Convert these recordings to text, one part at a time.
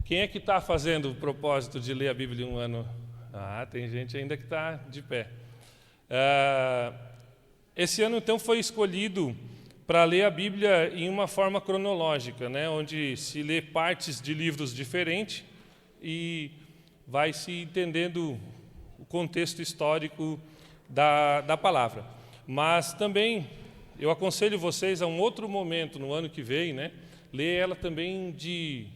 Quem é que está fazendo o propósito de ler a Bíblia em um ano? Tem gente ainda que está de pé. Esse ano, então, foi escolhido para ler a Bíblia em uma forma cronológica, né, onde se lê partes de livros diferentes e vai se entendendo o contexto histórico da palavra. Mas também eu aconselho vocês a um outro momento, no ano que vem, né, ler ela também de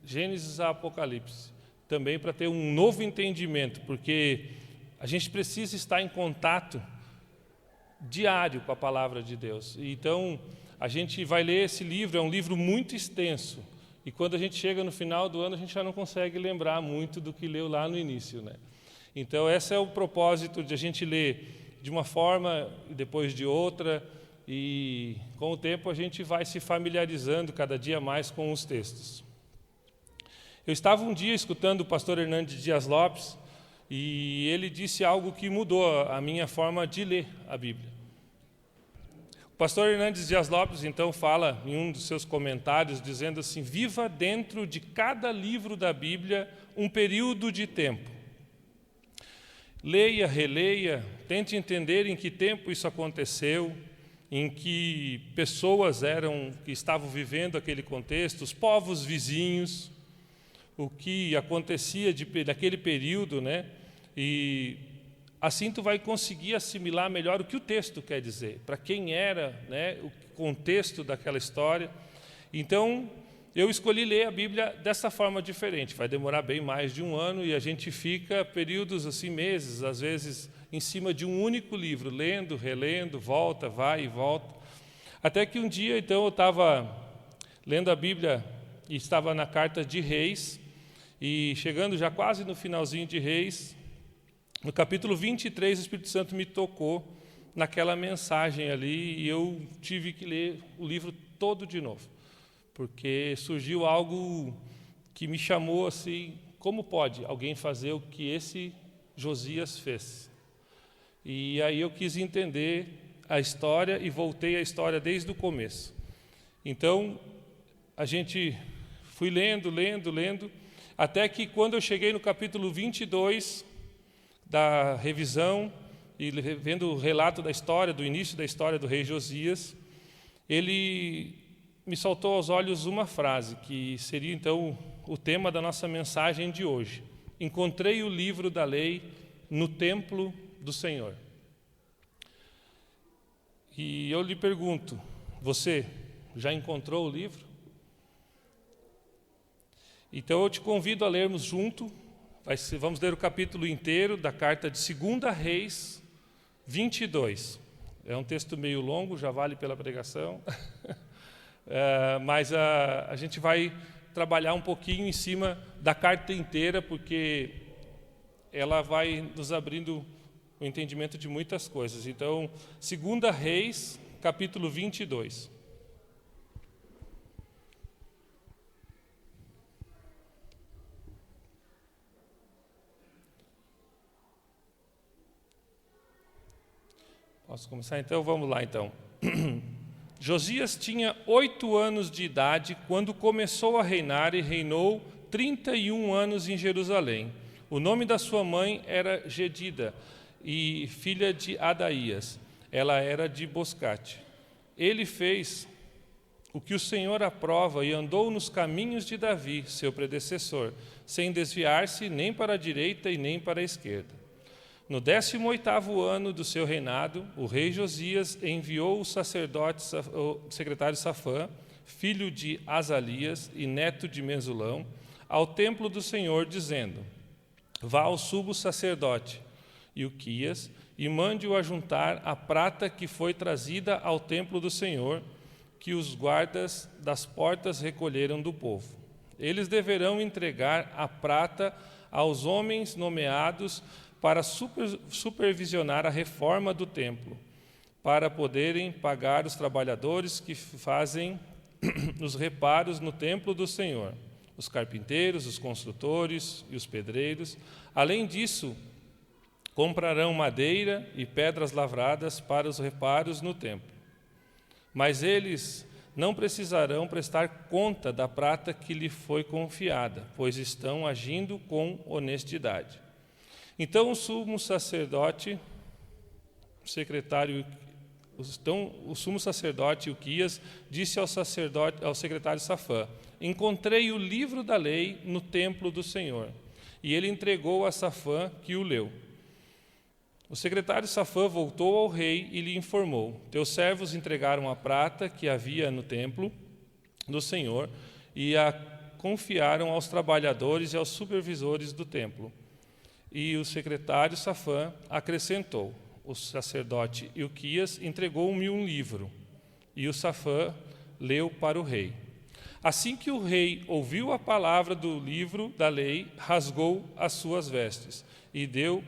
Gênesis a Apocalipse, também para ter um novo entendimento, porque a gente precisa estar em contato diário com a palavra de Deus. Então, a gente vai ler esse livro, é um livro muito extenso, e quando a gente chega no final do ano, a gente já não consegue lembrar muito do que leu lá no início, né? Então, esse é o propósito de a gente ler de uma forma e depois de outra, e com o tempo a gente vai se familiarizando cada dia mais com os textos. Eu estava um dia escutando o pastor Hernandes Dias Lopes, e ele disse algo que mudou a minha forma de ler a Bíblia. O pastor Hernandes Dias Lopes, então, fala em um dos seus comentários, dizendo assim: viva dentro de cada livro da Bíblia um período de tempo. Leia, releia, tente entender em que tempo isso aconteceu, em que pessoas que estavam vivendo aquele contexto, os povos vizinhos, o que acontecia daquele período, né? E assim tu vai conseguir assimilar melhor o que o texto quer dizer, para quem era, né, o contexto daquela história. Então, eu escolhi ler a Bíblia dessa forma diferente. Vai demorar bem mais de um ano e a gente fica períodos assim, meses, às vezes, em cima de um único livro, lendo, relendo, volta, vai e volta. Até que um dia, então, eu estava lendo a Bíblia e estava na carta de Reis, e chegando já quase no finalzinho de Reis, no capítulo 23, o Espírito Santo me tocou naquela mensagem ali, e eu tive que ler o livro todo de novo, porque surgiu algo que me chamou assim: como pode alguém fazer o que esse Josias fez? E aí eu quis entender a história e voltei à história desde o começo. Então, a gente fui lendo, até que quando eu cheguei no capítulo 22 da revisão e vendo o relato da história, do início da história do rei Josias, ele me saltou aos olhos uma frase, que seria então o tema da nossa mensagem de hoje: encontrei o livro da lei no templo do Senhor. E eu lhe pergunto, você já encontrou o livro? Então eu te convido a lermos junto, vamos ler o capítulo inteiro da carta de 2 Reis 22. É um texto meio longo, já vale pela pregação, mas a gente vai trabalhar um pouquinho em cima da carta inteira, porque ela vai nos abrindo o entendimento de muitas coisas. Então, 2 Reis, capítulo 22. Posso começar? Então, vamos lá, então. Josias tinha 8 anos de idade quando começou a reinar e reinou 31 anos em Jerusalém. O nome da sua mãe era Gedida, e filha de Adaías. Ela era de Boscate. Ele fez o que o Senhor aprova e andou nos caminhos de Davi, seu predecessor, sem desviar-se nem para a direita e nem para a esquerda. No 18º ano do seu reinado, o rei Josias enviou o secretário Safã, filho de Azalias e neto de Mesulão, ao templo do Senhor, dizendo: vá ao sumo sacerdote Ilquias e mande-o ajuntar a prata que foi trazida ao templo do Senhor, que os guardas das portas recolheram do povo. Eles deverão entregar a prata aos homens nomeados para supervisionar a reforma do templo, para poderem pagar os trabalhadores que fazem os reparos no templo do Senhor, os carpinteiros, os construtores e os pedreiros. Além disso, comprarão madeira e pedras lavradas para os reparos no templo. Mas eles não precisarão prestar conta da prata que lhe foi confiada, pois estão agindo com honestidade. Então o sumo sacerdote Ilquias disse ao secretário Safã: encontrei o livro da lei no templo do Senhor. E ele entregou a Safã, que o leu. O secretário Safã voltou ao rei e lhe informou: teus servos entregaram a prata que havia no templo do Senhor e a confiaram aos trabalhadores e aos supervisores do templo. E o secretário Safã acrescentou: o sacerdote Ilquias entregou-me um livro. E o Safã leu para o rei. Assim que o rei ouviu a palavra do livro da lei, rasgou as suas vestes e deu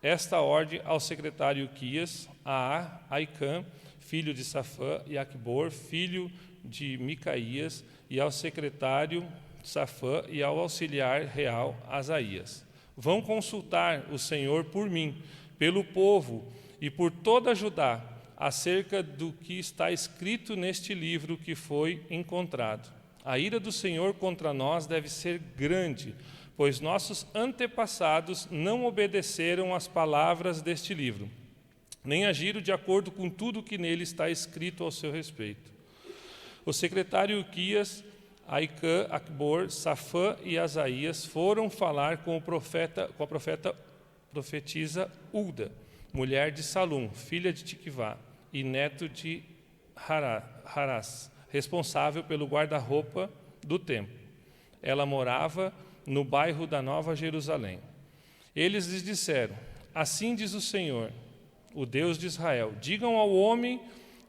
esta ordem ao secretário Ilquias, a Aicã, filho de Safã, e Aquibor, filho de Micaías, e ao secretário Safã e ao auxiliar real Asaías: vão consultar o Senhor por mim, pelo povo e por toda Judá, acerca do que está escrito neste livro que foi encontrado. A ira do Senhor contra nós deve ser grande, pois nossos antepassados não obedeceram às palavras deste livro, nem agiram de acordo com tudo o que nele está escrito ao seu respeito. O secretário Ilquias, Aicã, Aquibor, Safã e Asaías foram falar com a profetisa Ulda, mulher de Salum, filha de Tiquivá, e neto de Harás, responsável pelo guarda-roupa do templo. Ela morava no bairro da Nova Jerusalém. Eles lhes disseram: assim diz o Senhor, o Deus de Israel: digam ao homem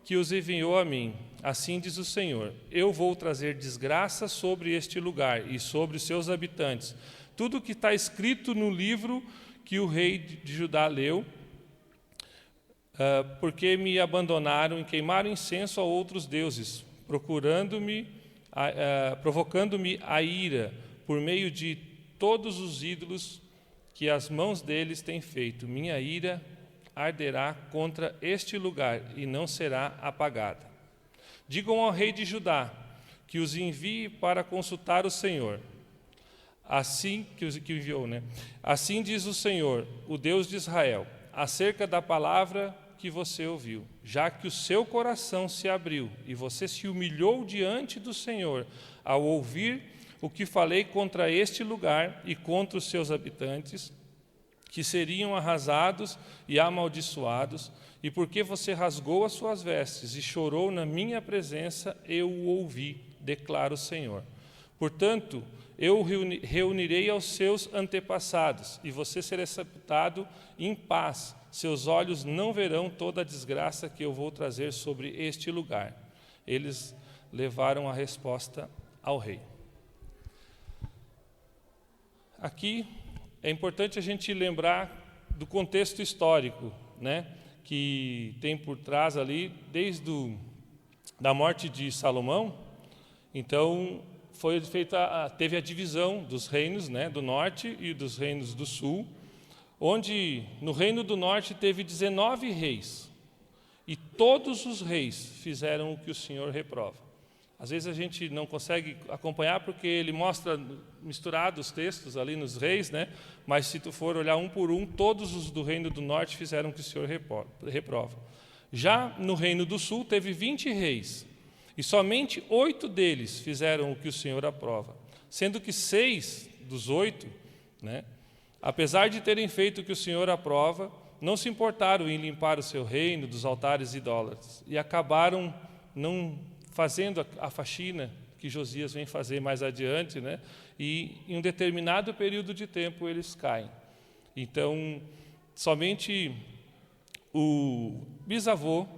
que os enviou a mim, assim diz o Senhor: eu vou trazer desgraça sobre este lugar e sobre os seus habitantes. Tudo o que está escrito no livro que o rei de Judá leu, porque me abandonaram e queimaram incenso a outros deuses, provocando-me a ira por meio de todos os ídolos que as mãos deles têm feito. Minha ira arderá contra este lugar e não será apagada. Digam ao rei de Judá que os envie para consultar o Senhor. Assim Assim diz o Senhor, o Deus de Israel, acerca da palavra que você ouviu: já que o seu coração se abriu e você se humilhou diante do Senhor ao ouvir o que falei contra este lugar e contra os seus habitantes, que seriam arrasados e amaldiçoados, e porque você rasgou as suas vestes e chorou na minha presença, eu o ouvi, declara o Senhor. Portanto, eu reunirei aos seus antepassados, e você será sepultado em paz. Seus olhos não verão toda a desgraça que eu vou trazer sobre este lugar. Eles levaram a resposta ao rei. Aqui é importante a gente lembrar do contexto histórico, né, que tem por trás ali, desde da morte de Salomão. Então, teve a divisão dos reinos, né, do norte e dos reinos do sul, onde no reino do norte teve 19 reis, e todos os reis fizeram o que o Senhor reprova. Às vezes a gente não consegue acompanhar porque ele mostra misturados os textos ali nos reis, né? Mas se tu for olhar um por um, todos os do reino do norte fizeram o que o Senhor reprova. Já no reino do sul teve 20 reis, e somente 8 deles fizeram o que o Senhor aprova, sendo que 6 dos 8, né, apesar de terem feito o que o Senhor aprova, não se importaram em limpar o seu reino dos altares idólatras e acabaram não fazendo a faxina que Josias vem fazer mais adiante, né? E em um determinado período de tempo eles caem. Então, somente o bisavô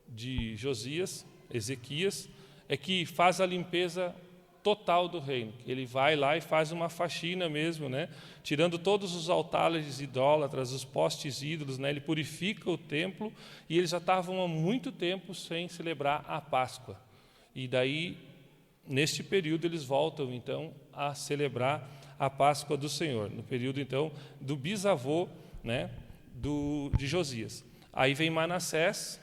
de Josias, Ezequias, é que faz a limpeza total do reino. Ele vai lá e faz uma faxina mesmo, né? Tirando todos os altares idólatras, os postes ídolos, né? Ele purifica o templo, e eles já estavam há muito tempo sem celebrar a Páscoa. E daí, neste período, eles voltam, então, a celebrar a Páscoa do Senhor, no período, então, do bisavô, né, de Josias. Aí vem Manassés,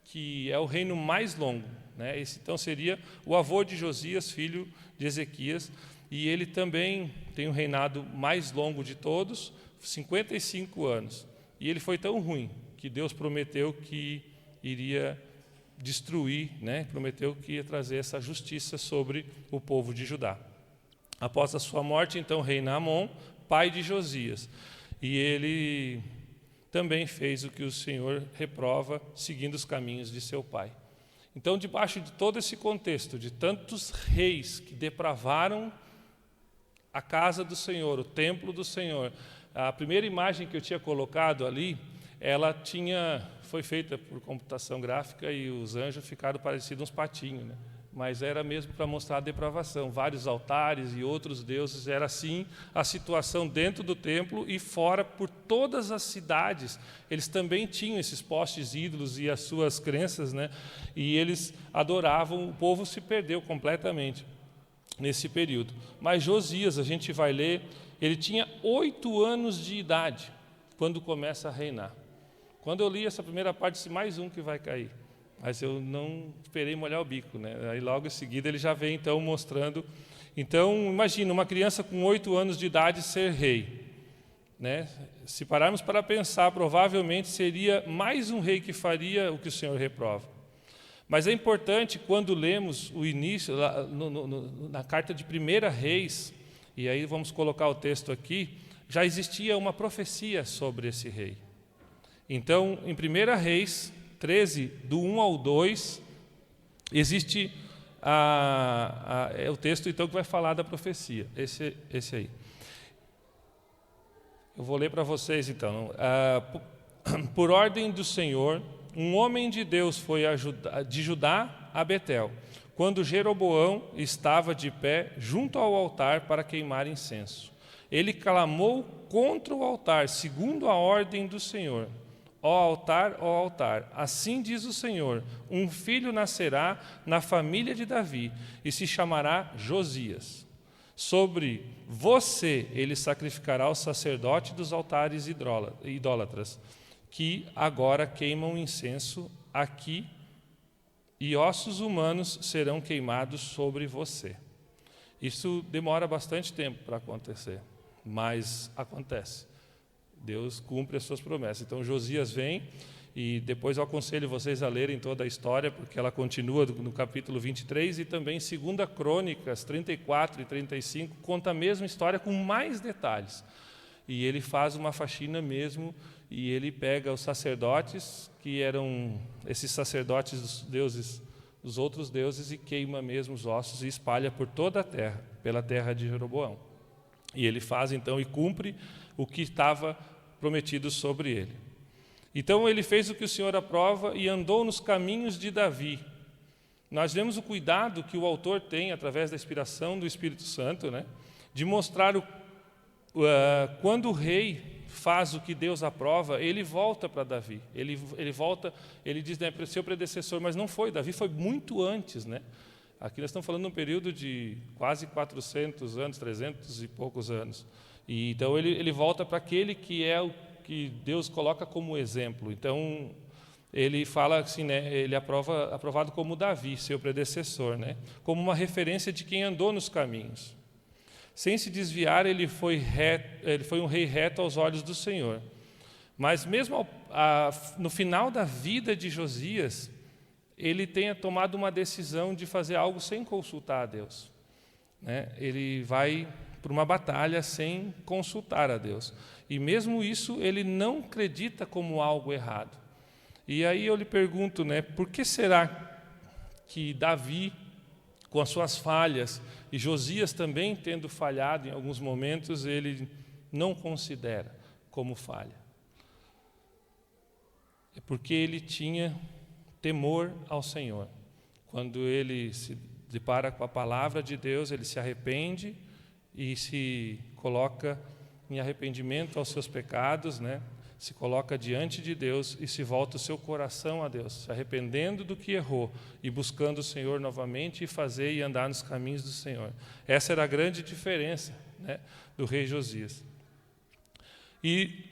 que é o reino mais longo, né? Esse, então, seria o avô de Josias, filho de Ezequias, e ele também tem o reinado mais longo de todos, 55 anos. E ele foi tão ruim que Deus prometeu que iria destruir, né? Prometeu que ia trazer essa justiça sobre o povo de Judá. Após a sua morte, então, reina Amon, pai de Josias. E ele também fez o que o Senhor reprova, seguindo os caminhos de seu pai. Então, debaixo de todo esse contexto, de tantos reis que depravaram a casa do Senhor, o templo do Senhor, a primeira imagem que eu tinha colocado ali, ela foi feita por computação gráfica e os anjos ficaram parecidos uns patinhos, né? Mas era mesmo para mostrar a depravação, vários altares e outros deuses, era assim a situação dentro do templo e fora por todas as cidades. Eles também tinham esses postes ídolos e as suas crenças, né? E eles adoravam, o povo se perdeu completamente nesse período. Mas Josias, a gente vai ler, ele tinha 8 anos de idade quando começa a reinar. Quando eu li essa primeira parte, disse, mais um que vai cair. Mas eu não esperei molhar o bico, né? Aí logo em seguida ele já vem então mostrando. Então, imagina, uma criança com 8 anos de idade ser rei, né? Se pararmos para pensar, provavelmente seria mais um rei que faria o que o Senhor reprova. Mas é importante, quando lemos o início, na carta de 1 Reis, e aí vamos colocar o texto aqui, já existia uma profecia sobre esse rei. Então, em 1 Reis 13, do 1 ao 2, existe o texto então que vai falar da profecia, esse aí. Eu vou ler para vocês então. Por ordem do Senhor, um homem de Deus foi de Judá a Betel, quando Jeroboão estava de pé junto ao altar para queimar incenso. Ele clamou contra o altar, segundo a ordem do Senhor. Ó altar, assim diz o Senhor, um filho nascerá na família de Davi e se chamará Josias. Sobre você ele sacrificará o sacerdote dos altares idólatras, que agora queimam incenso aqui, e ossos humanos serão queimados sobre você. Isso demora bastante tempo para acontecer, mas acontece. Deus cumpre as suas promessas. Então Josias vem, e depois eu aconselho vocês a lerem toda a história, porque ela continua no capítulo 23, e também 2 Crônicas 34 e 35, conta a mesma história com mais detalhes. E ele faz uma faxina mesmo, e ele pega os sacerdotes, que eram esses sacerdotes dos deuses, dos outros deuses, e queima mesmo os ossos e espalha por toda a terra, pela terra de Jeroboão. E ele faz então e cumpre o que estava prometido sobre ele. Então ele fez o que o Senhor aprova e andou nos caminhos de Davi. Nós vemos o cuidado que o autor tem, através da inspiração do Espírito Santo, né, de mostrar quando o rei faz o que Deus aprova, ele volta para Davi. Ele volta, ele diz, né, para o seu predecessor, mas não foi, Davi foi muito antes, né? Aqui nós estamos falando de um período de quase 400 anos, 300 e poucos anos. E, então ele volta para aquele que é o que Deus coloca como exemplo. Então ele fala assim, né, ele aprovado como Davi, seu predecessor, né, como uma referência de quem andou nos caminhos. Sem se desviar, ele foi um rei reto aos olhos do Senhor. Mas mesmo no final da vida de Josias, ele tenha tomado uma decisão de fazer algo sem consultar a Deus, né? Ele vai para uma batalha sem consultar a Deus. E mesmo isso, ele não acredita como algo errado. E aí eu lhe pergunto, né, por que será que Davi, com as suas falhas, e Josias também tendo falhado em alguns momentos, ele não considera como falha? É porque ele tinha temor ao Senhor. Quando ele se depara com a palavra de Deus, ele se arrepende e se coloca em arrependimento aos seus pecados, né? Se coloca diante de Deus e se volta o seu coração a Deus, se arrependendo do que errou e buscando o Senhor novamente e fazer e andar nos caminhos do Senhor. Essa era a grande diferença, né, do rei Josias. E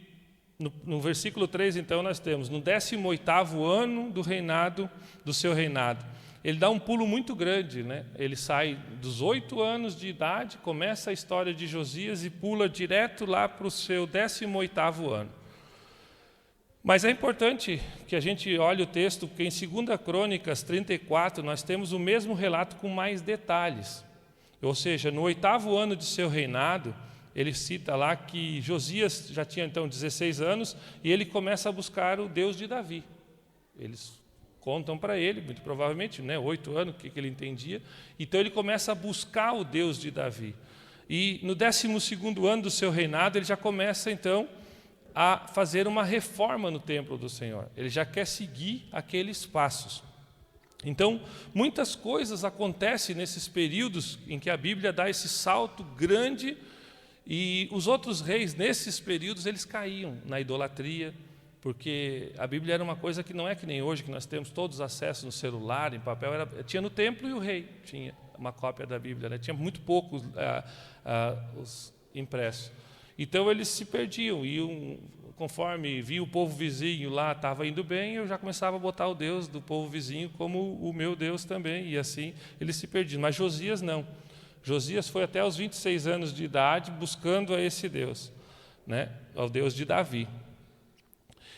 no versículo 3, então, nós temos, no 18º ano do seu reinado, ele dá um pulo muito grande, né? Ele sai dos 8 anos de idade, começa a história de Josias e pula direto lá para o seu 18º ano. Mas é importante que a gente olhe o texto, porque em 2 Crônicas 34 nós temos o mesmo relato com mais detalhes. Ou seja, no 8º ano de seu reinado, ele cita lá que Josias já tinha então 16 anos e ele começa a buscar o Deus de Davi. Eles contam para ele, muito provavelmente, 8 anos, o que ele entendia. Então ele começa a buscar o Deus de Davi. E no 12º ano do seu reinado, ele já começa então a fazer uma reforma no templo do Senhor. Ele já quer seguir aqueles passos. Então, muitas coisas acontecem nesses períodos em que a Bíblia dá esse salto grande, e os outros reis, nesses períodos, eles caíam na idolatria, porque a Bíblia era uma coisa que não é que nem hoje, que nós temos todos acesso no celular, em papel. Tinha no templo e o rei tinha uma cópia da Bíblia, né? Tinha muito poucos os impressos. Então eles se perdiam, e conforme via o povo vizinho lá estava indo bem, eu já começava a botar o Deus do povo vizinho como o meu Deus também, e assim eles se perdiam. Mas Josias não. Josias foi até os 26 anos de idade buscando a esse Deus, né? Ao Deus de Davi.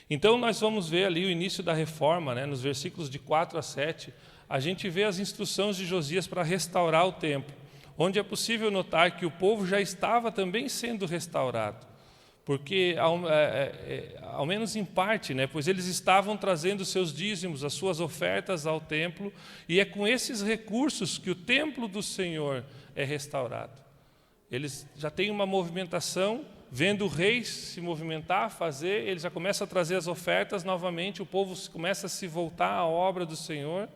Então nós vamos ver ali o início da reforma, né? Nos versículos de 4 a 7, a gente vê as instruções de Josias para restaurar o templo, onde é possível notar que o povo já estava também sendo restaurado, porque, ao menos em parte, né, pois eles estavam trazendo seus dízimos, as suas ofertas ao templo, e é com esses recursos que o templo do Senhor é restaurado. Eles já têm uma movimentação, vendo o rei se movimentar, fazer, ele já começa a trazer as ofertas novamente, o povo começa a se voltar à obra do Senhor.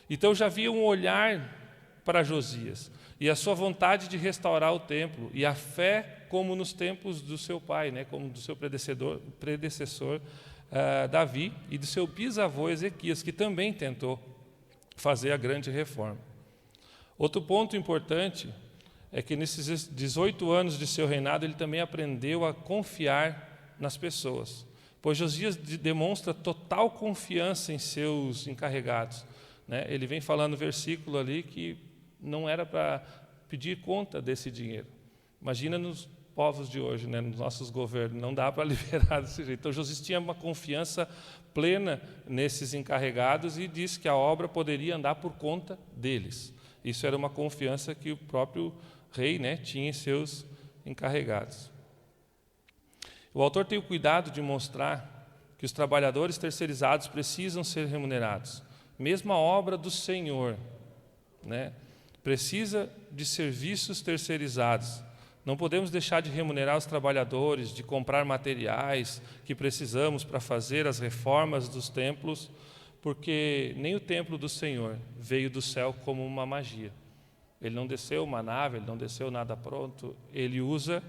Então já havia um olhar para Josias, e a sua vontade de restaurar o templo, e a fé como nos tempos do seu pai, né, como do seu predecessor Davi, e do seu bisavô Ezequias, que também tentou fazer a grande reforma. Outro ponto importante é que nesses 18 anos de seu reinado, ele também aprendeu a confiar nas pessoas, pois Josias demonstra total confiança em seus encarregados, né? Ele vem falando no versículo ali que não era para pedir conta desse dinheiro. Imagina nos povos de hoje, né, nos nossos governos, não dá para liberar desse jeito. Então Josias tinha uma confiança plena nesses encarregados e disse que a obra poderia andar por conta deles. Isso era uma confiança que o próprio rei, né, tinha em seus encarregados. O autor tem o cuidado de mostrar que os trabalhadores terceirizados precisam ser remunerados. Mesmo a obra do Senhor, né, precisa de serviços terceirizados. Não podemos deixar de remunerar os trabalhadores, de comprar materiais que precisamos para fazer as reformas dos templos, porque nem o templo do Senhor veio do céu como uma magia. Ele não desceu uma nave, ele não desceu nada pronto, ele usa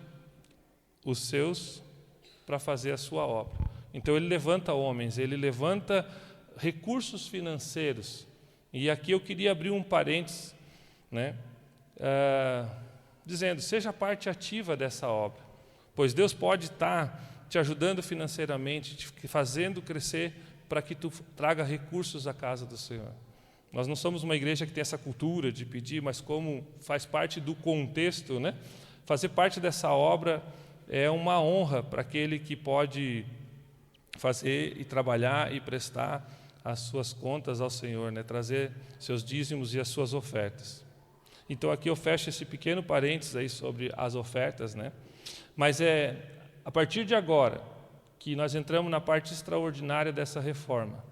os seus para fazer a sua obra. Então ele levanta homens, ele levanta recursos financeiros. E aqui eu queria abrir um parênteses, né, dizendo, seja parte ativa dessa obra, pois Deus pode estar te ajudando financeiramente, te fazendo crescer para que tu traga recursos à casa do Senhor. Nós não somos uma igreja que tem essa cultura de pedir, mas como faz parte do contexto, né, fazer parte dessa obra é uma honra para aquele que pode fazer e trabalhar e prestar as suas contas ao Senhor, né, trazer seus dízimos e as suas ofertas. Então aqui eu fecho esse pequeno parênteses aí sobre as ofertas, né? Mas é a partir de agora que nós entramos na parte extraordinária dessa reforma.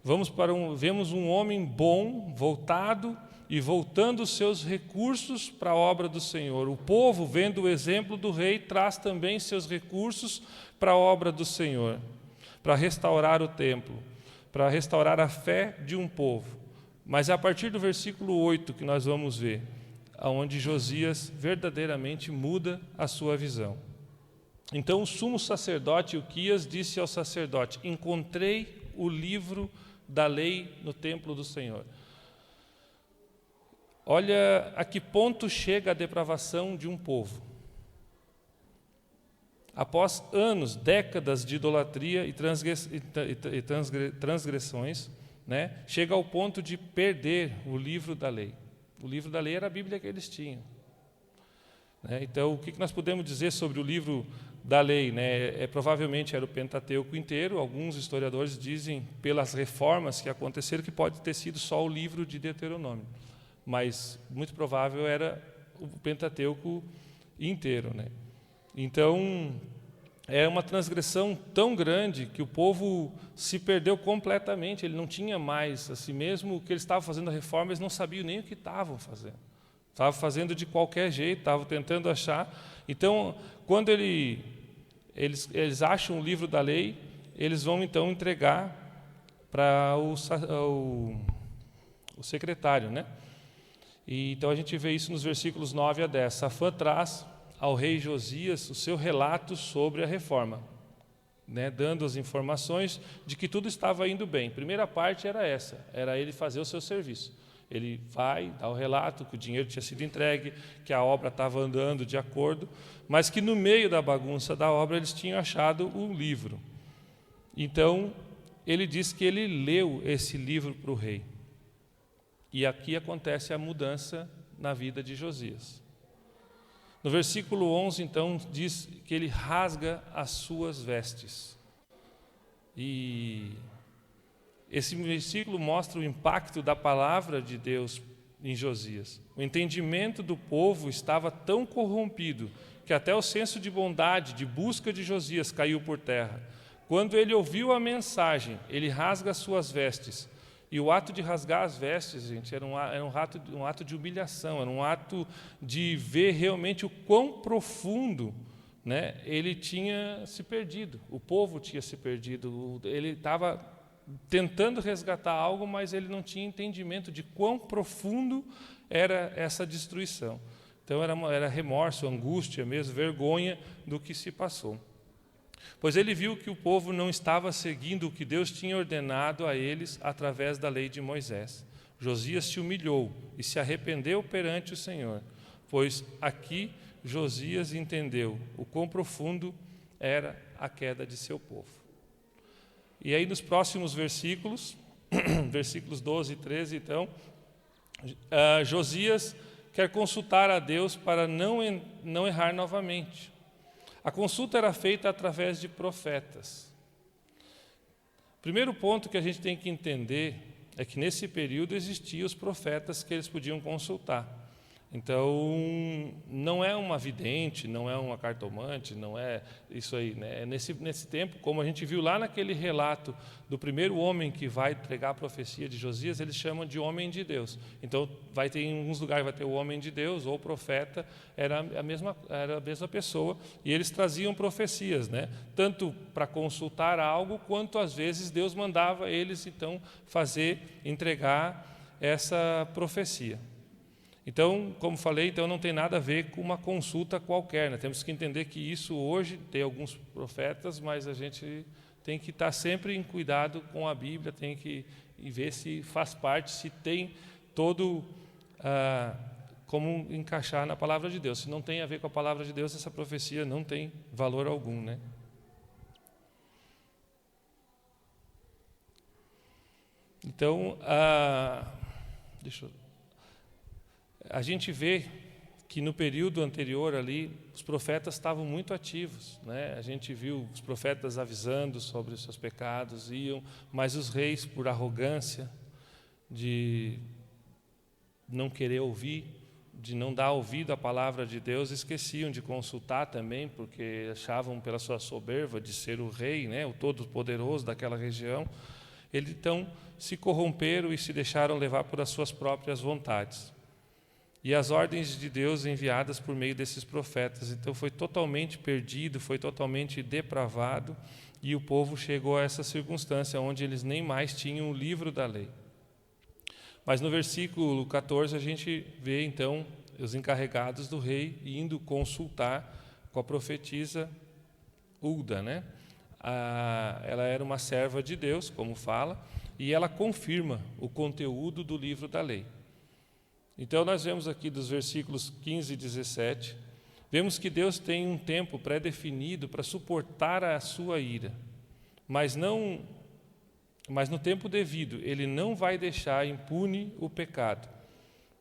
Vemos um homem bom, voltado e voltando os seus recursos para a obra do Senhor. O povo, vendo o exemplo do rei, traz também seus recursos para a obra do Senhor, para restaurar o templo, para restaurar a fé de um povo. Mas é a partir do versículo 8 que nós vamos ver, onde Josias verdadeiramente muda a sua visão. Então o sumo sacerdote Ilquias disse ao sacerdote, encontrei o livro da lei no templo do Senhor. Olha a que ponto chega a depravação de um povo. Após anos, décadas de idolatria e transgressões, né, chega ao ponto de perder o livro da lei. O livro da lei era a Bíblia que eles tinham. Então, o que nós podemos dizer sobre o livro da lei? Provavelmente era o Pentateuco inteiro. Alguns historiadores dizem, pelas reformas que aconteceram, que pode ter sido só o livro de Deuteronômio. Mas, muito provável, era o Pentateuco inteiro. Então, é uma transgressão tão grande que o povo se perdeu completamente. Ele não tinha mais, assim mesmo, o que eles estavam fazendo a reforma, eles não sabiam nem o que estavam fazendo. Estavam fazendo de qualquer jeito, estavam tentando achar. Então, quando eles acham o livro da lei, eles vão então entregar para o secretário, E, então a gente vê isso nos versículos 9 a 10. Safã traz ao rei Josias o seu relato sobre a reforma, dando as informações de que tudo estava indo bem. A primeira parte era essa, era ele fazer o seu serviço. Ele vai dar o relato que o dinheiro tinha sido entregue, que a obra estava andando de acordo, mas que no meio da bagunça da obra eles tinham achado o livro. Então, ele diz que ele leu esse livro para o rei. E aqui acontece a mudança na vida de Josias. No versículo 11, então, diz que ele rasga as suas vestes. E esse versículo mostra o impacto da palavra de Deus em Josias. O entendimento do povo estava tão corrompido que até o senso de bondade, de busca de Josias caiu por terra. Quando ele ouviu a mensagem, ele rasga as suas vestes. E o ato de rasgar as vestes, gente, era um ato de humilhação, era um ato de ver realmente o quão profundo, ele tinha se perdido, o povo tinha se perdido, ele estava tentando resgatar algo, mas ele não tinha entendimento de quão profundo era essa destruição. Então era remorso, angústia mesmo, vergonha do que se passou. Pois ele viu que o povo não estava seguindo o que Deus tinha ordenado a eles através da lei de Moisés. Josias se humilhou e se arrependeu perante o Senhor, pois aqui Josias entendeu o quão profundo era a queda de seu povo. E aí nos próximos versículos, versículos 12 e 13, então, Josias quer consultar a Deus para não errar novamente. A consulta era feita através de profetas. O primeiro ponto que a gente tem que entender é que nesse período existiam os profetas que eles podiam consultar. Então, não é uma vidente, não é uma cartomante, não é isso aí. Nesse tempo, como a gente viu lá naquele relato do primeiro homem que vai entregar a profecia de Josias, eles chamam de homem de Deus. Então, vai ter em alguns lugares vai ter o homem de Deus ou o profeta, era a mesma pessoa, e eles traziam profecias, tanto para consultar algo, quanto às vezes Deus mandava eles então entregar essa profecia. Então, como falei, não tem nada a ver com uma consulta qualquer. Temos que entender que isso hoje tem alguns profetas, mas a gente tem que estar sempre em cuidado com a Bíblia, tem que ver se faz parte, se tem todo como encaixar na palavra de Deus. Se não tem a ver com a palavra de Deus, essa profecia não tem valor algum, Então, a gente vê que no período anterior ali, os profetas estavam muito ativos, A gente viu os profetas avisando sobre os seus pecados, mas os reis, por arrogância, de não querer ouvir, de não dar ouvido à palavra de Deus, esqueciam de consultar também, porque achavam pela sua soberba de ser o rei, o todo-poderoso daquela região. Eles então se corromperam e se deixaram levar por as suas próprias vontades. E as ordens de Deus enviadas por meio desses profetas, então foi totalmente perdido, foi totalmente depravado, e o povo chegou a essa circunstância onde eles nem mais tinham o livro da lei. Mas no versículo 14 a gente vê então os encarregados do rei indo consultar com a profetisa Hulda, ela era uma serva de Deus, como fala, e ela confirma o conteúdo do livro da lei. Então, nós vemos aqui dos versículos 15 e 17, vemos que Deus tem um tempo pré-definido para suportar a sua ira, mas não mas no tempo devido, Ele não vai deixar impune o pecado.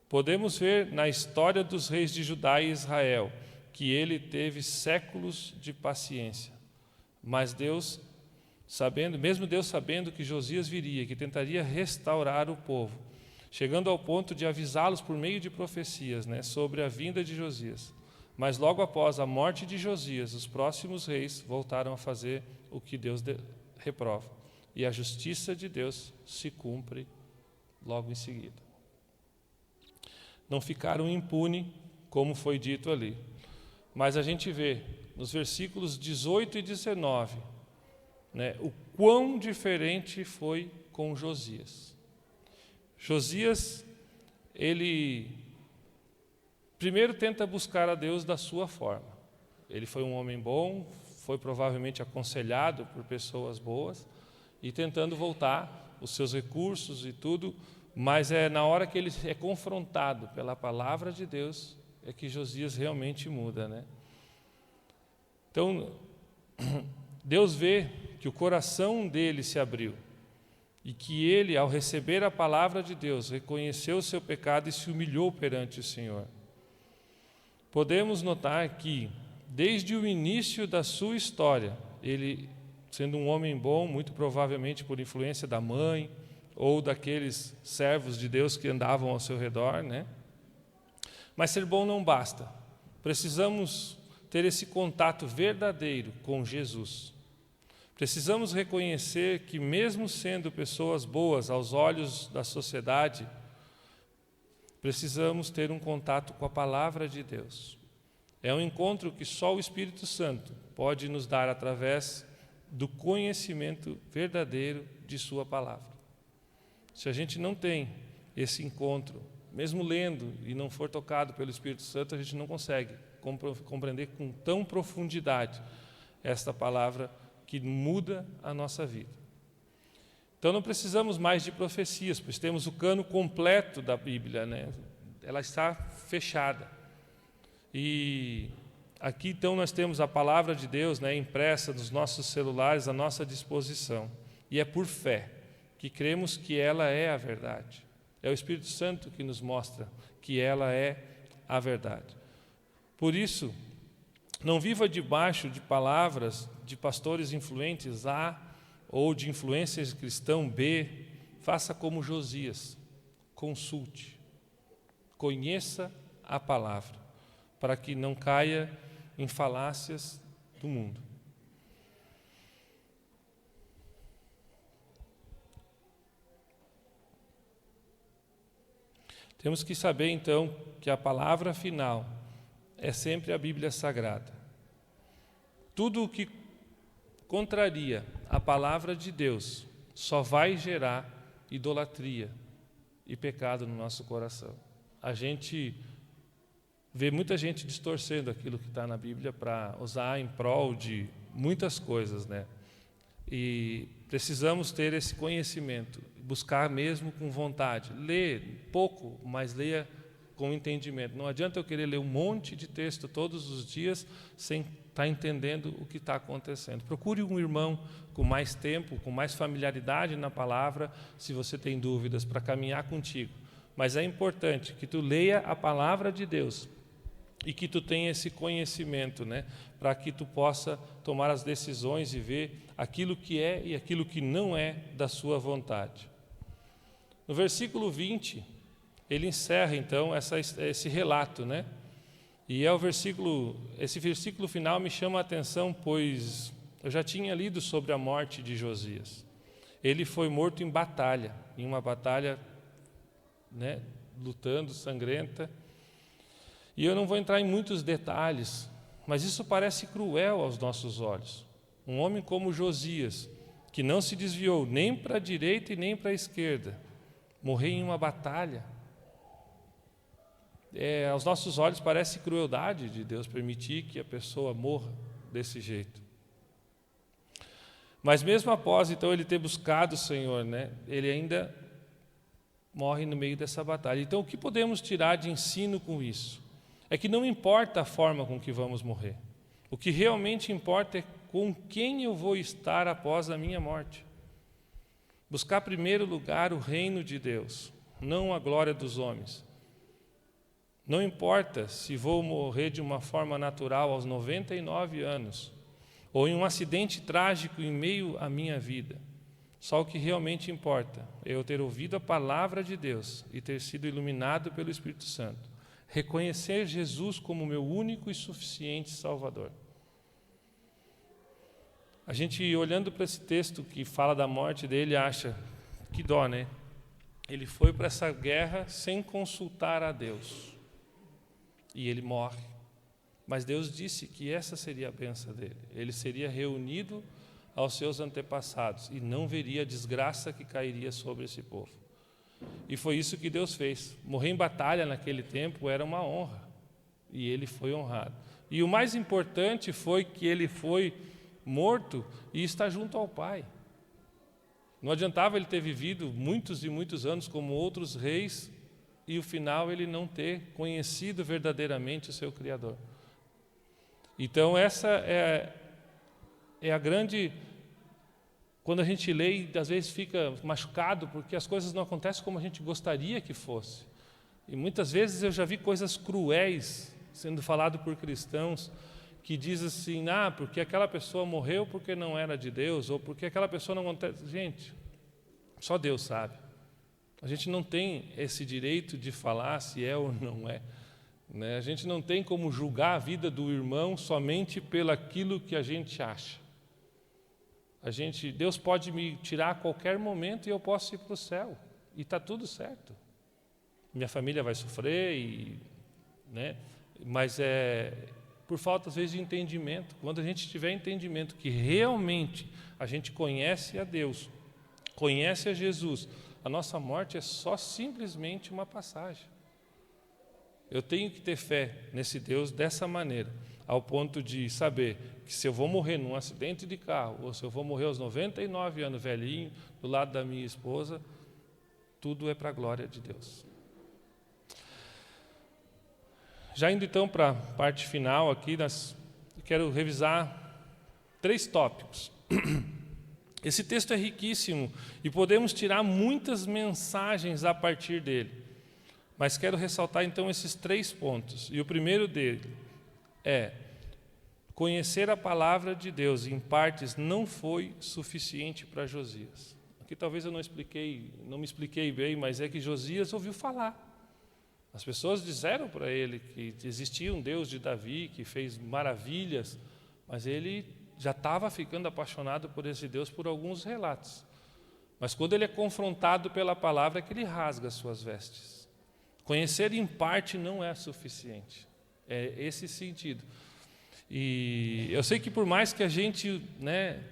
Podemos ver na história dos reis de Judá e Israel que Ele teve séculos de paciência. Mas mesmo Deus sabendo que Josias viria, que tentaria restaurar o povo, chegando ao ponto de avisá-los por meio de profecias, sobre a vinda de Josias. Mas logo após a morte de Josias, os próximos reis voltaram a fazer o que Deus reprova. E a justiça de Deus se cumpre logo em seguida. Não ficaram impunes, como foi dito ali. Mas a gente vê nos versículos 18 e 19, o quão diferente foi com Josias. Josias, ele primeiro tenta buscar a Deus da sua forma. Ele foi um homem bom, foi provavelmente aconselhado por pessoas boas, e tentando voltar os seus recursos e tudo, mas é na hora que ele é confrontado pela palavra de Deus, é que Josias realmente muda, Então, Deus vê que o coração dele se abriu, e que ele, ao receber a palavra de Deus, reconheceu o seu pecado e se humilhou perante o Senhor. Podemos notar que, desde o início da sua história, ele, sendo um homem bom, muito provavelmente por influência da mãe ou daqueles servos de Deus que andavam ao seu redor, Mas ser bom não basta. Precisamos ter esse contato verdadeiro com Jesus. Precisamos reconhecer que, mesmo sendo pessoas boas aos olhos da sociedade, precisamos ter um contato com a palavra de Deus. É um encontro que só o Espírito Santo pode nos dar através do conhecimento verdadeiro de sua palavra. Se a gente não tem esse encontro, mesmo lendo e não for tocado pelo Espírito Santo, a gente não consegue compreender com tão profundidade esta palavra que muda a nossa vida. Então não precisamos mais de profecias, pois temos o cano completo da Bíblia, Ela está fechada. E aqui então nós temos a palavra de Deus, impressa nos nossos celulares à nossa disposição. E é por fé que cremos que ela é a verdade. É o Espírito Santo que nos mostra que ela é a verdade. Por isso, não viva debaixo de palavras de pastores influentes A ou de influências cristão B. Faça como Josias, consulte, conheça a palavra, para que não caia em falácias do mundo. Temos que saber, então, que a palavra final é sempre a Bíblia Sagrada. Tudo o que contraria a palavra de Deus só vai gerar idolatria e pecado no nosso coração. A gente vê muita gente distorcendo aquilo que está na Bíblia para usar em prol de muitas coisas, E precisamos ter esse conhecimento, buscar mesmo com vontade. Ler pouco, mas leia com entendimento. Não adianta eu querer ler um monte de texto todos os dias sem estar entendendo o que está acontecendo. Procure um irmão com mais tempo, com mais familiaridade na palavra, se você tem dúvidas, para caminhar contigo. Mas é importante que tu leia a palavra de Deus e que tu tenha esse conhecimento, para que tu possa tomar as decisões e ver aquilo que é e aquilo que não é da sua vontade. No versículo 20, ele encerra então esse relato, E esse versículo final me chama a atenção, pois eu já tinha lido sobre a morte de Josias. Ele foi morto em batalha, em uma batalha, lutando, sangrenta. E eu não vou entrar em muitos detalhes, mas isso parece cruel aos nossos olhos. Um homem como Josias, que não se desviou nem para a direita e nem para a esquerda, morrer em uma batalha. Aos nossos olhos parece crueldade de Deus permitir que a pessoa morra desse jeito. Mas mesmo após então ele ter buscado o Senhor, ele ainda morre no meio dessa batalha. Então o que podemos tirar de ensino com isso? É que não importa a forma com que vamos morrer. O que realmente importa é com quem eu vou estar após a minha morte. Buscar em primeiro lugar o reino de Deus, não a glória dos homens. Não importa se vou morrer de uma forma natural aos 99 anos, ou em um acidente trágico em meio à minha vida. Só o que realmente importa é eu ter ouvido a palavra de Deus e ter sido iluminado pelo Espírito Santo. Reconhecer Jesus como meu único e suficiente Salvador. A gente, olhando para esse texto que fala da morte dele, acha que dó, né? Ele foi para essa guerra sem consultar a Deus. E ele morre. Mas Deus disse que essa seria a bênção dele. Ele seria reunido aos seus antepassados e não veria a desgraça que cairia sobre esse povo. E foi isso que Deus fez. Morrer em batalha naquele tempo era uma honra. E ele foi honrado. E o mais importante foi que ele foi morto e está junto ao Pai. Não adiantava ele ter vivido muitos e muitos anos como outros reis e o final ele não ter conhecido verdadeiramente o seu Criador. Então essa é a grande... Quando a gente lê, às vezes fica machucado porque as coisas não acontecem como a gente gostaria que fosse. E muitas vezes eu já vi coisas cruéis sendo falado por cristãos que diz assim, porque aquela pessoa morreu porque não era de Deus, ou porque aquela pessoa não acontece. Gente, só Deus sabe. A gente não tem esse direito de falar se é ou não é. Né? A gente não tem como julgar a vida do irmão somente pelo aquilo que a gente acha. Deus pode me tirar a qualquer momento e eu posso ir para o céu. E está tudo certo. Minha família vai sofrer, né? Mas por falta, às vezes, de entendimento. Quando a gente tiver entendimento que realmente a gente conhece a Deus, conhece a Jesus, a nossa morte é só simplesmente uma passagem. Eu tenho que ter fé nesse Deus dessa maneira, ao ponto de saber que se eu vou morrer num acidente de carro, ou se eu vou morrer aos 99 anos, velhinho, do lado da minha esposa, tudo é para a glória de Deus. Já indo então para a parte final aqui, quero revisar 3 tópicos. Esse texto é riquíssimo e podemos tirar muitas mensagens a partir dele. Mas quero ressaltar então esses 3 pontos. E o primeiro dele é: conhecer a palavra de Deus em partes não foi suficiente para Josias. Aqui talvez eu não me expliquei bem, mas é que Josias ouviu falar. As pessoas disseram para ele que existia um Deus de Davi, que fez maravilhas, mas ele já estava ficando apaixonado por esse Deus por alguns relatos. Mas quando ele é confrontado pela palavra, é que ele rasga as suas vestes. Conhecer em parte não é suficiente. É esse sentido. E eu sei que por mais que a gente, né,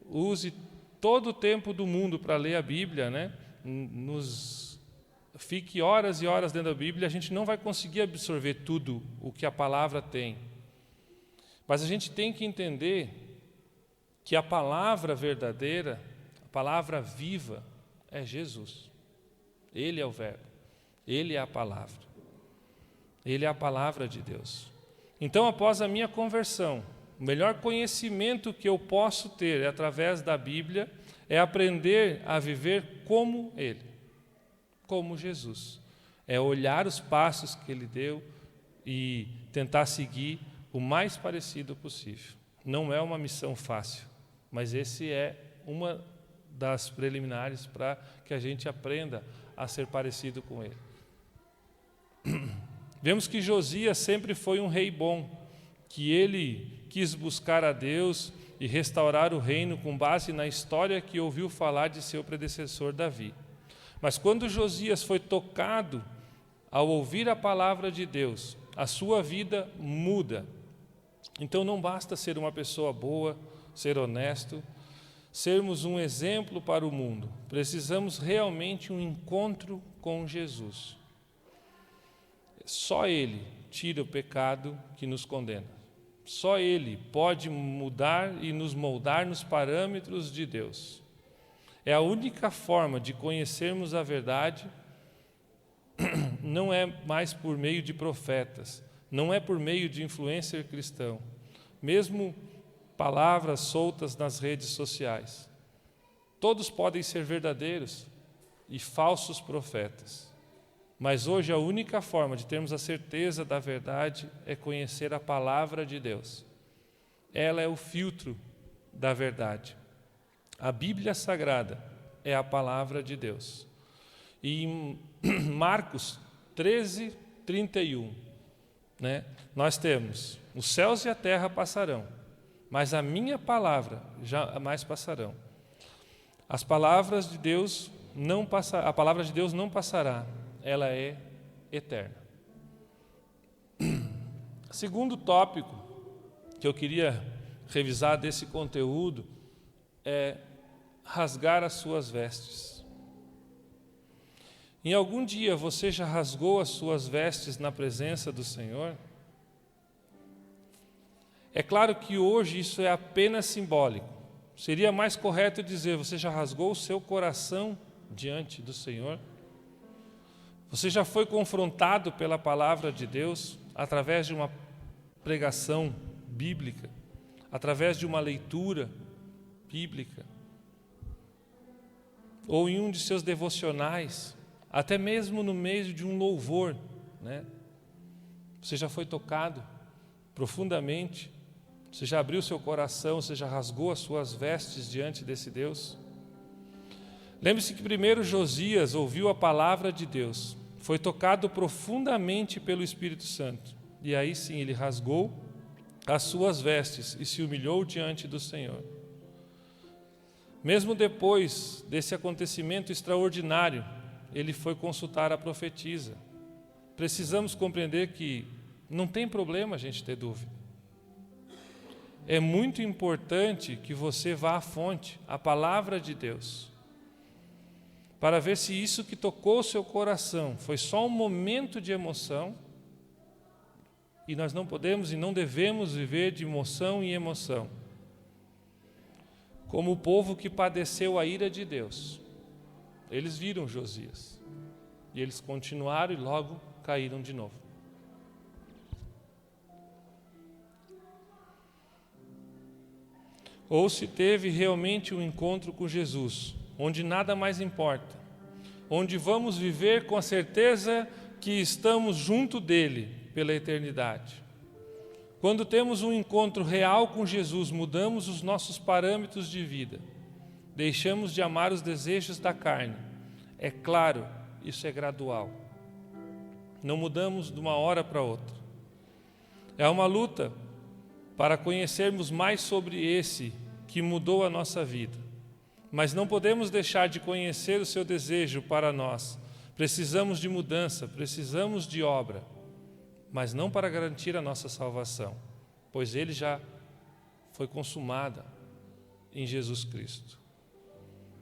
use todo o tempo do mundo para ler a Bíblia, né, fique horas e horas dentro da Bíblia, a gente não vai conseguir absorver tudo o que a palavra tem. Mas a gente tem que entender que a palavra verdadeira, a palavra viva, é Jesus. Ele é o Verbo, Ele é a palavra. Ele é a palavra de Deus. Então, após a minha conversão, o melhor conhecimento que eu posso ter através da Bíblia é aprender a viver como Ele, como Jesus. É olhar os passos que Ele deu e tentar seguir o mais parecido possível. Não é uma missão fácil, mas esse é uma das preliminares para que a gente aprenda a ser parecido com Ele. Vemos que Josias sempre foi um rei bom, que ele quis buscar a Deus e restaurar o reino com base na história que ouviu falar de seu predecessor Davi. Mas quando Josias foi tocado ao ouvir a palavra de Deus, a sua vida muda. Então não basta ser uma pessoa boa, ser honesto, sermos um exemplo para o mundo. Precisamos realmente um encontro com Jesus. Só Ele tira o pecado que nos condena. Só Ele pode mudar e nos moldar nos parâmetros de Deus. É a única forma de conhecermos a verdade. Não é mais por meio de profetas, não é por meio de influencer cristão, mesmo palavras soltas nas redes sociais. Todos podem ser verdadeiros e falsos profetas. Mas hoje a única forma de termos a certeza da verdade é conhecer a palavra de Deus. Ela é o filtro da verdade. A Bíblia Sagrada é a palavra de Deus. E em Marcos 13, 31, nós temos: os céus e a terra passarão, mas a minha palavra jamais passarão. As palavras de Deus a palavra de Deus não passará, ela é eterna. Segundo tópico que eu queria revisar desse conteúdo é rasgar as suas vestes. Em algum dia você já rasgou as suas vestes na presença do Senhor? É claro que hoje isso é apenas simbólico. Seria mais correto dizer: você já rasgou o seu coração diante do Senhor? Você já foi confrontado pela palavra de Deus através de uma pregação bíblica, através de uma leitura bíblica, ou em um de seus devocionais, até mesmo no meio de um louvor, Você já foi tocado profundamente? Você já abriu seu coração? Você já rasgou as suas vestes diante desse Deus? Lembre-se que primeiro Josias ouviu a palavra de Deus, foi tocado profundamente pelo Espírito Santo, e aí sim ele rasgou as suas vestes e se humilhou diante do Senhor. Mesmo depois desse acontecimento extraordinário, ele foi consultar a profetisa. Precisamos compreender que não tem problema a gente ter dúvida. É muito importante que você vá à fonte, à palavra de Deus, para ver se isso que tocou o seu coração foi só um momento de emoção, e nós não podemos e não devemos viver de emoção em emoção, como o povo que padeceu a ira de Deus. Eles viram Josias, e eles continuaram e logo caíram de novo. Ou se teve realmente um encontro com Jesus, onde nada mais importa, onde vamos viver com a certeza que estamos junto dele pela eternidade. Quando temos um encontro real com Jesus, mudamos os nossos parâmetros de vida, deixamos de amar os desejos da carne. É claro, isso é gradual. Não mudamos de uma hora para outra. É uma luta para conhecermos mais sobre esse que mudou a nossa vida. Mas não podemos deixar de conhecer o seu desejo para nós. Precisamos de mudança, precisamos de obra, mas não para garantir a nossa salvação, pois ele já foi consumada em Jesus Cristo.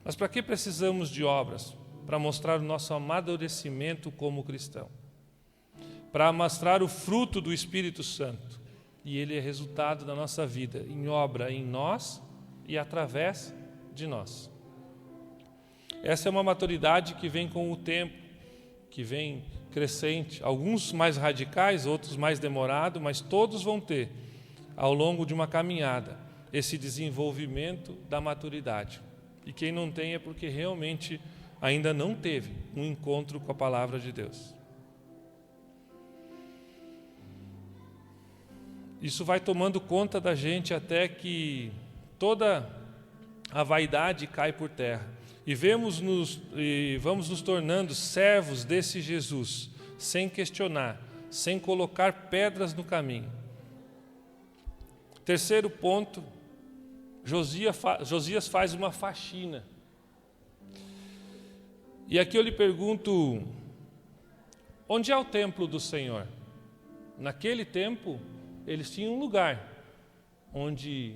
Mas para que precisamos de obras? Para mostrar o nosso amadurecimento como cristão, para mostrar o fruto do Espírito Santo, e ele é resultado da nossa vida, em obra em nós e através de nós. Essa é uma maturidade que vem com o tempo, que vem crescente, alguns mais radicais, outros mais demorados, mas todos vão ter, ao longo de uma caminhada, esse desenvolvimento da maturidade. E quem não tem é porque realmente ainda não teve um encontro com a palavra de Deus. Isso vai tomando conta da gente até que toda a vaidade cai por terra. E vamos nos tornando servos desse Jesus, sem questionar, sem colocar pedras no caminho. Terceiro ponto, Josias faz uma faxina. E aqui eu lhe pergunto, onde é o templo do Senhor? Naquele tempo, eles tinham um lugar onde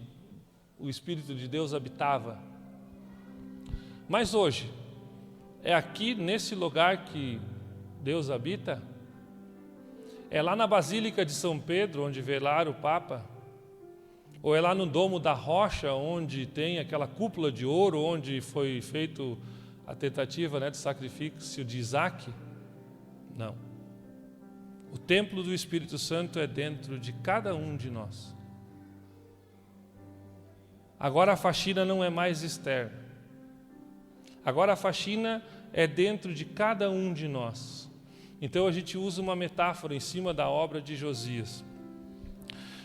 o Espírito de Deus habitava. Mas hoje, é aqui nesse lugar que Deus habita? É lá na Basílica de São Pedro, onde velara o Papa? Ou é lá no Domo da Rocha, onde tem aquela cúpula de ouro, onde foi feito a tentativa de sacrifício de Isaac? Não. O templo do Espírito Santo é dentro de cada um de nós. Agora a faxina não é mais externa. Agora a faxina é dentro de cada um de nós. Então a gente usa uma metáfora em cima da obra de Josias.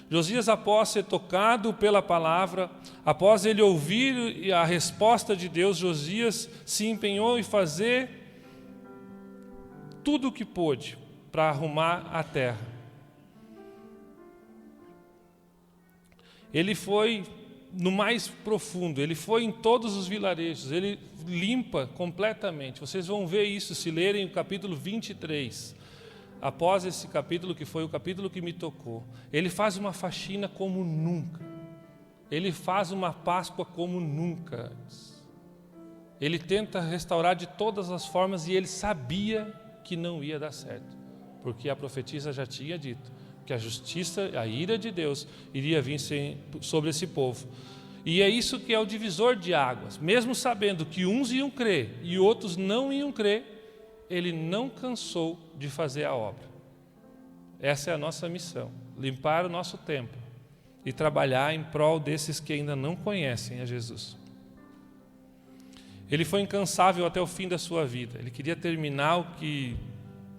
Josias, após ser tocado pela palavra, após ele ouvir a resposta de Deus, Josias se empenhou em fazer tudo o que pôde para arrumar a terra. Ele foi no mais profundo, ele foi em todos os vilarejos, ele limpa completamente. Vocês vão ver isso se lerem o capítulo 23. Após esse capítulo, que foi o capítulo que me tocou, ele faz uma faxina como nunca. Ele faz uma Páscoa como nunca antes. Ele tenta restaurar de todas as formas e ele sabia que não ia dar certo, porque a profetisa já tinha dito que a justiça, a ira de Deus iria vir sobre esse povo. E é isso que é o divisor de águas. Mesmo sabendo que uns iam crer e outros não iam crer, ele não cansou de fazer a obra. Essa é a nossa missão, limpar o nosso templo e trabalhar em prol desses que ainda não conhecem a Jesus. Ele foi incansável até o fim da sua vida. Ele queria terminar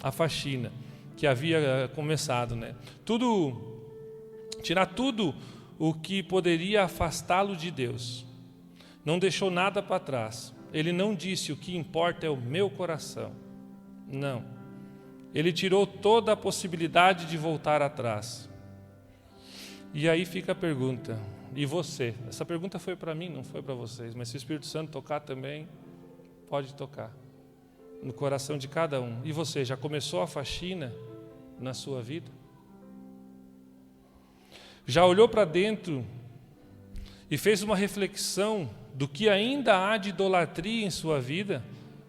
a faxina que havia começado, né? Tirar tudo o que poderia afastá-lo de Deus. Não deixou nada para trás. Ele não disse: o que importa é o meu coração. Não. Ele tirou toda a possibilidade de voltar atrás. E aí fica a pergunta: e você? Essa pergunta foi para mim, não foi para vocês, mas se o Espírito Santo tocar também, pode tocar no coração de cada um. E você, já começou a faxina na sua vida? Já olhou para dentro e fez uma reflexão do que ainda há de idolatria em sua vida?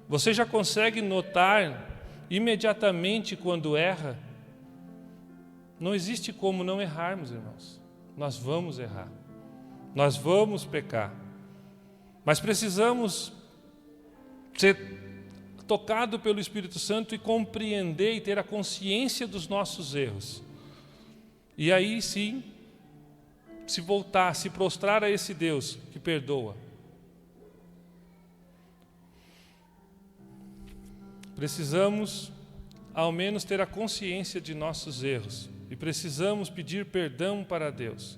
Você já consegue notar imediatamente quando erra? Não existe como não errarmos, irmãos. Nós vamos errar. Nós vamos pecar. Mas precisamos ser tocados pelo Espírito Santo e compreender e ter a consciência dos nossos erros. E aí sim, se voltar, se prostrar a esse Deus que perdoa. Precisamos, ao menos, ter a consciência de nossos erros. E precisamos pedir perdão para Deus,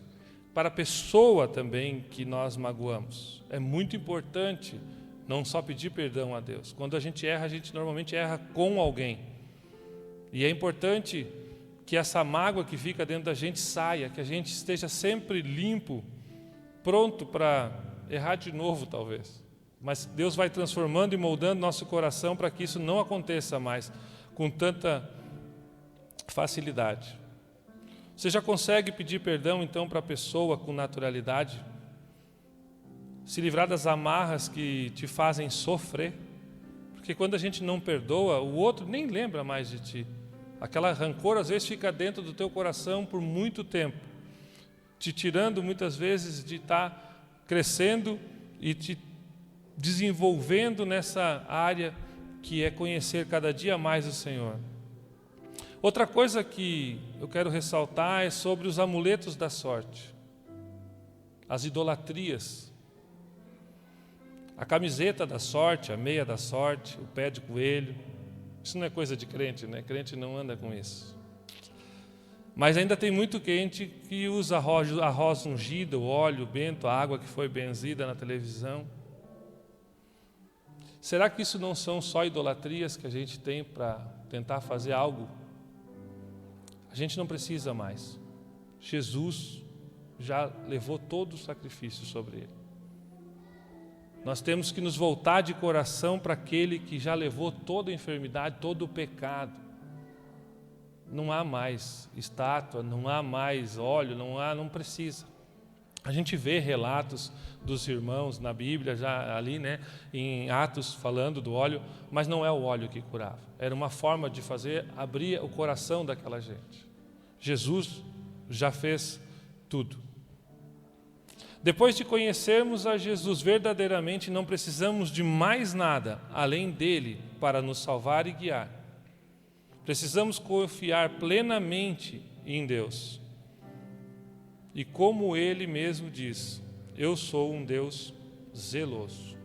para a pessoa também que nós magoamos. É muito importante não só pedir perdão a Deus. Quando a gente normalmente erra com alguém. E é importante que essa mágoa que fica dentro da gente saia, que a gente esteja sempre limpo, pronto para errar de novo, talvez. Mas Deus vai transformando e moldando nosso coração para que isso não aconteça mais com tanta facilidade. Você já consegue pedir perdão, então, para a pessoa com naturalidade? Se livrar das amarras que te fazem sofrer? Porque quando a gente não perdoa, o outro nem lembra mais de ti. Aquela rancor, às vezes, fica dentro do teu coração por muito tempo, te tirando, muitas vezes, de estar crescendo e te desenvolvendo nessa área que é conhecer cada dia mais o Senhor. Outra coisa que eu quero ressaltar é sobre os amuletos da sorte, as idolatrias. A camiseta da sorte, a meia da sorte, o pé de coelho. Isso não é coisa de crente, né? Crente não anda com isso. Mas ainda tem muito crente que usa a rosa ungida, o óleo bento, a água que foi benzida na televisão. Será que isso não são só idolatrias que a gente tem para tentar fazer algo? A gente não precisa mais. Jesus já levou todo o sacrifício sobre ele. Nós temos que nos voltar de coração para aquele que já levou toda a enfermidade, todo o pecado. Não há mais estátua, não há mais óleo, não precisa. A gente vê relatos dos irmãos na Bíblia, já ali, né, em Atos, falando do óleo, mas não é o óleo que curava. Era uma forma de abrir o coração daquela gente. Jesus já fez tudo. Depois de conhecermos a Jesus verdadeiramente, não precisamos de mais nada além dele para nos salvar e guiar. Precisamos confiar plenamente em Deus. E como ele mesmo diz, eu sou um Deus zeloso.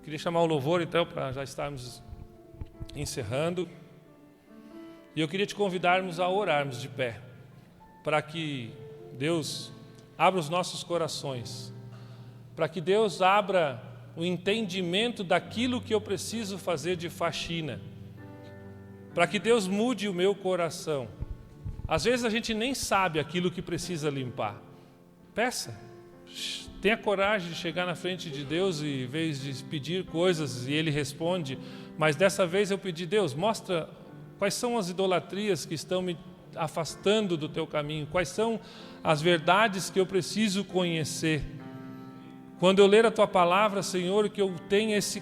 Queria chamar o louvor, então, para já estarmos encerrando. E eu queria te convidarmos a orarmos de pé, para que Deus abra os nossos corações, para que Deus abra o entendimento daquilo que eu preciso fazer de faxina, para que Deus mude o meu coração. Às vezes a gente nem sabe aquilo que precisa limpar. Peça, tenha coragem de chegar na frente de Deus e, em vez de pedir coisas, e Ele responde, mas dessa vez eu pedi: Deus, mostra quais são as idolatrias que estão me afastando do Teu caminho, quais são as verdades que eu preciso conhecer. Quando eu ler a Tua palavra, Senhor, que eu tenha esse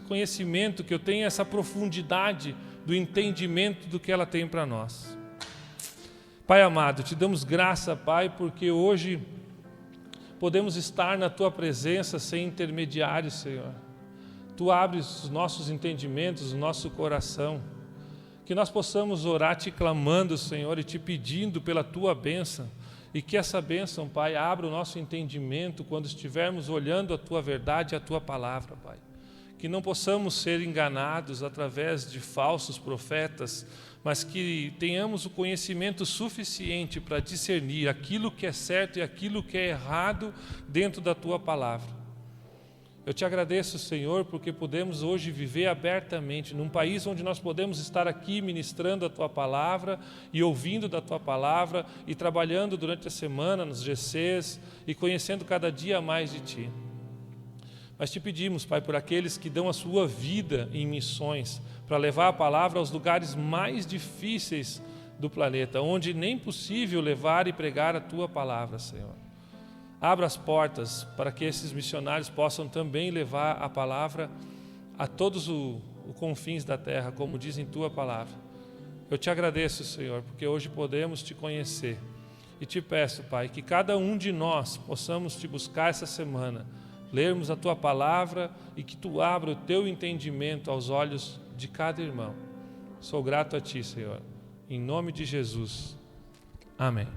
conhecimento, que eu tenha essa profundidade do entendimento do que ela tem para nós. Pai amado, te damos graça, Pai, porque hoje podemos estar na Tua presença sem intermediários, Senhor. Tu abres os nossos entendimentos, o nosso coração, que nós possamos orar te clamando, Senhor, e te pedindo pela Tua bênção, e que essa bênção, Pai, abra o nosso entendimento quando estivermos olhando a Tua verdade e a Tua palavra, Pai. Que não possamos ser enganados através de falsos profetas, mas que tenhamos o conhecimento suficiente para discernir aquilo que é certo e aquilo que é errado dentro da Tua palavra. Eu te agradeço, Senhor, porque podemos hoje viver abertamente num país onde nós podemos estar aqui ministrando a Tua palavra e ouvindo da Tua palavra e trabalhando durante a semana nos GCs e conhecendo cada dia mais de Ti. Mas te pedimos, Pai, por aqueles que dão a sua vida em missões para levar a palavra aos lugares mais difíceis do planeta, onde nem possível levar e pregar a Tua palavra, Senhor. Abra as portas para que esses missionários possam também levar a palavra a todos os confins da terra, como diz em Tua palavra. Eu te agradeço, Senhor, porque hoje podemos Te conhecer. E te peço, Pai, que cada um de nós possamos Te buscar essa semana, lermos a Tua palavra e que Tu abra o Teu entendimento aos olhos de cada irmão. Sou grato a Ti, Senhor. Em nome de Jesus. Amém.